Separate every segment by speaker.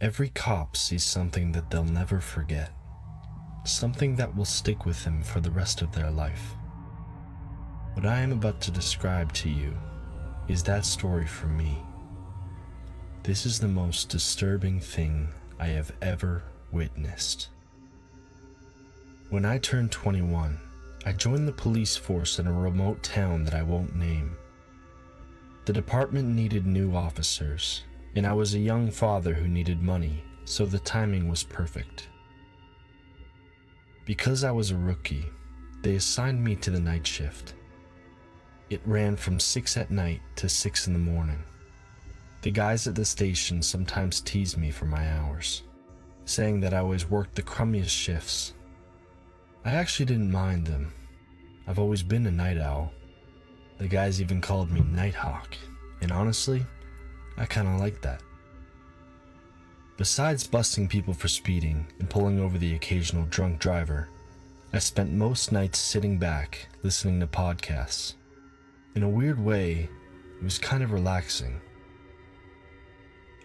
Speaker 1: Every cop sees something that they'll never forget, something that will stick with them for the rest of their life. What I am about to describe to you is that story for me. This is the most disturbing thing I have ever witnessed. When I turned 21, I joined the police force in a remote town that I won't name. The department needed new officers, and I was a young father who needed money, so the timing was perfect. Because I was a rookie, they assigned me to the night shift. It ran from 6 at night to 6 in the morning. The guys at the station sometimes teased me for my hours, saying that I always worked the crummiest shifts. I actually didn't mind them. I've always been a night owl. The guys even called me Nighthawk, and honestly, I kinda like that. Besides busting people for speeding and pulling over the occasional drunk driver, I spent most nights sitting back, listening to podcasts. In a weird way, it was kind of relaxing.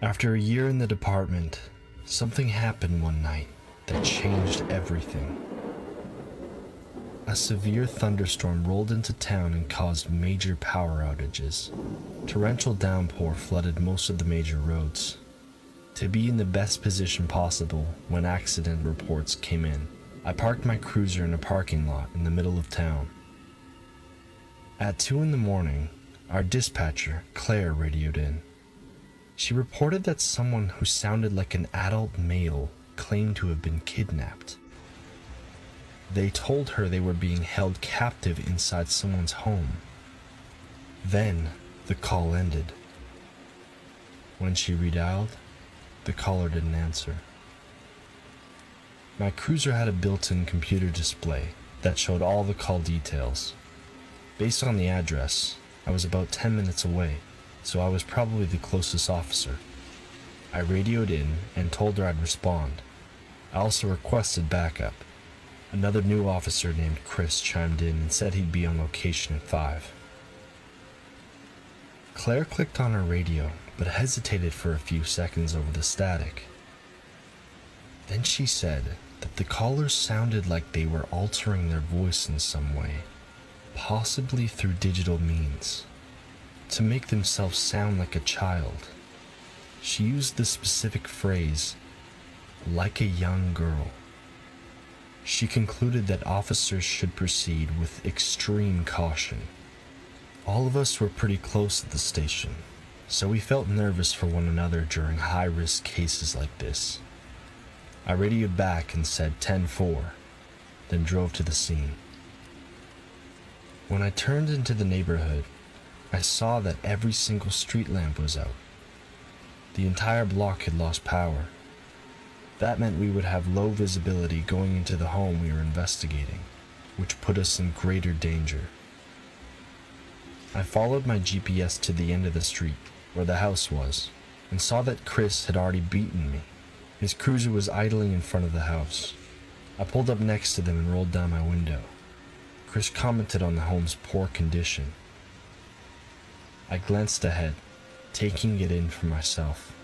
Speaker 1: After a year in the department, something happened one night that changed everything. A severe thunderstorm rolled into town and caused major power outages. Torrential downpour flooded most of the major roads. To be in the best position possible when accident reports came in, I parked my cruiser in a parking lot in the middle of town. At 2 in the morning, our dispatcher, Claire, radioed in. She reported that someone who sounded like an adult male claimed to have been kidnapped. They told her they were being held captive inside someone's home. Then, the call ended. When she redialed, the caller didn't answer. My cruiser had a built-in computer display that showed all the call details. Based on the address, I was about 10 minutes away, so I was probably the closest officer. I radioed in and told her I'd respond. I also requested backup. Another new officer named Chris chimed in and said he'd be on location at 5. Claire clicked on her radio, but hesitated for a few seconds over the static. Then she said that the callers sounded like they were altering their voice in some way, possibly through digital means, to make themselves sound like a child. She used the specific phrase, like a young girl. She concluded that officers should proceed with extreme caution. All of us were pretty close at the station, so we felt nervous for one another during high-risk cases like this. I radioed back and said 10-4, then drove to the scene. When I turned into the neighborhood, I saw that every single street lamp was out. The entire block had lost power. That meant we would have low visibility going into the home we were investigating, which put us in greater danger. I followed my GPS to the end of the street, where the house was, and saw that Chris had already beaten me. His cruiser was idling in front of the house. I pulled up next to them and rolled down my window. Chris commented on the home's poor condition. I glanced ahead, taking it in for myself.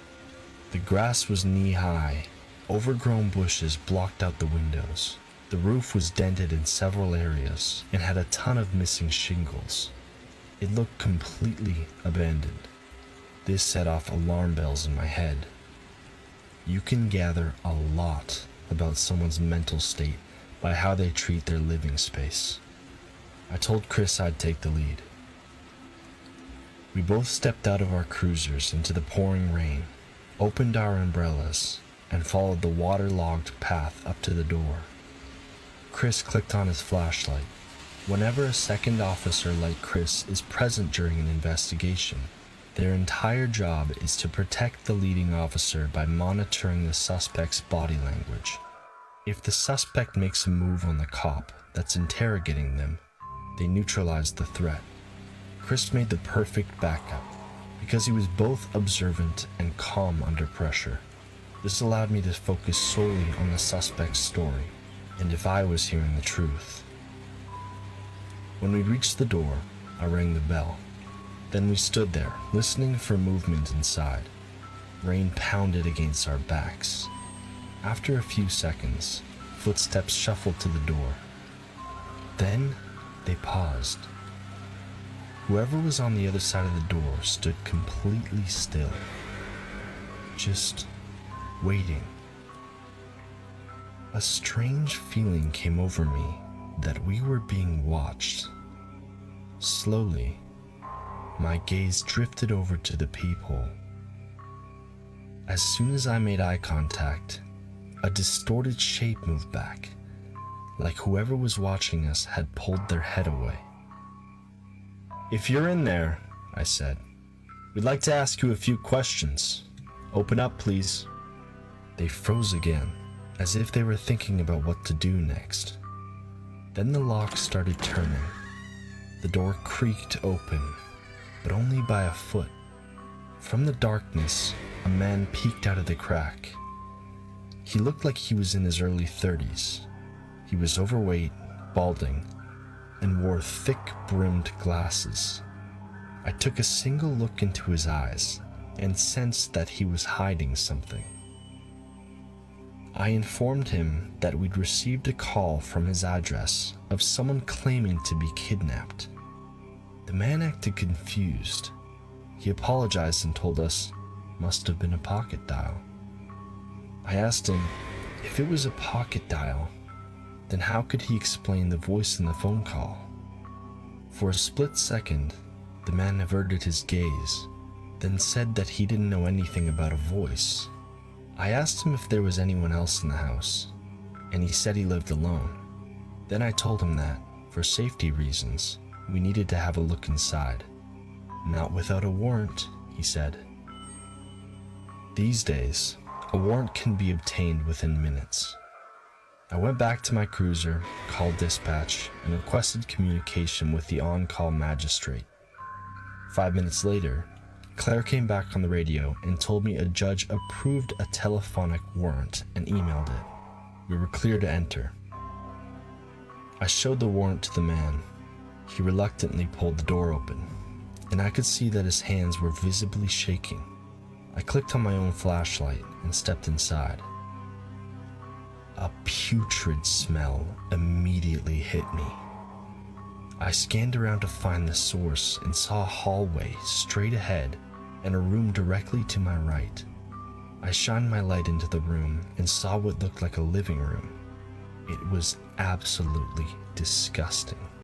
Speaker 1: The grass was knee-high. Overgrown bushes blocked out the windows. The roof was dented in several areas and had a ton of missing shingles. It looked completely abandoned. This set off alarm bells in my head. You can gather a lot about someone's mental state by how they treat their living space. I told Chris I'd take the lead. We both stepped out of our cruisers into the pouring rain, opened our umbrellas, and followed the waterlogged path up to the door. Chris clicked on his flashlight. Whenever a second officer like Chris is present during an investigation, their entire job is to protect the leading officer by monitoring the suspect's body language. If the suspect makes a move on the cop that's interrogating them, they neutralize the threat. Chris made the perfect backup because he was both observant and calm under pressure. This allowed me to focus solely on the suspect's story, and if I was hearing the truth. When we reached the door, I rang the bell. Then we stood there, listening for movement inside. Rain pounded against our backs. After a few seconds, footsteps shuffled to the door. Then they paused. Whoever was on the other side of the door stood completely still, just waiting. A strange feeling came over me that we were being watched. Slowly, my gaze drifted over to the peephole. As soon as I made eye contact, a distorted shape moved back, like whoever was watching us had pulled their head away. "If you're in there," I said, "we'd like to ask you a few questions. Open up, please." They froze again, as if they were thinking about what to do next. Then the lock started turning. The door creaked open, but only by a foot. From the darkness, a man peeked out of the crack. He looked like he was in his early 30s. He was overweight, balding, and wore thick-brimmed glasses. I took a single look into his eyes and sensed that he was hiding something. I informed him that we'd received a call from his address of someone claiming to be kidnapped. The man acted confused. He apologized and told us it must have been a pocket dial. I asked him if it was a pocket dial, then how could he explain the voice in the phone call? For a split second, the man averted his gaze, then said that he didn't know anything about a voice. I asked him if there was anyone else in the house, and he said he lived alone. Then I told him that, for safety reasons, we needed to have a look inside. "Not without a warrant," he said. These days, a warrant can be obtained within minutes. I went back to my cruiser, called dispatch, and requested communication with the on-call magistrate. 5 minutes later, Claire came back on the radio and told me a judge approved a telephonic warrant and emailed it. We were clear to enter. I showed the warrant to the man. He reluctantly pulled the door open, and I could see that his hands were visibly shaking. I clicked on my own flashlight and stepped inside. A putrid smell immediately hit me. I scanned around to find the source and saw a hallway straight ahead and a room directly to my right. I shined my light into the room and saw what looked like a living room. It was absolutely disgusting.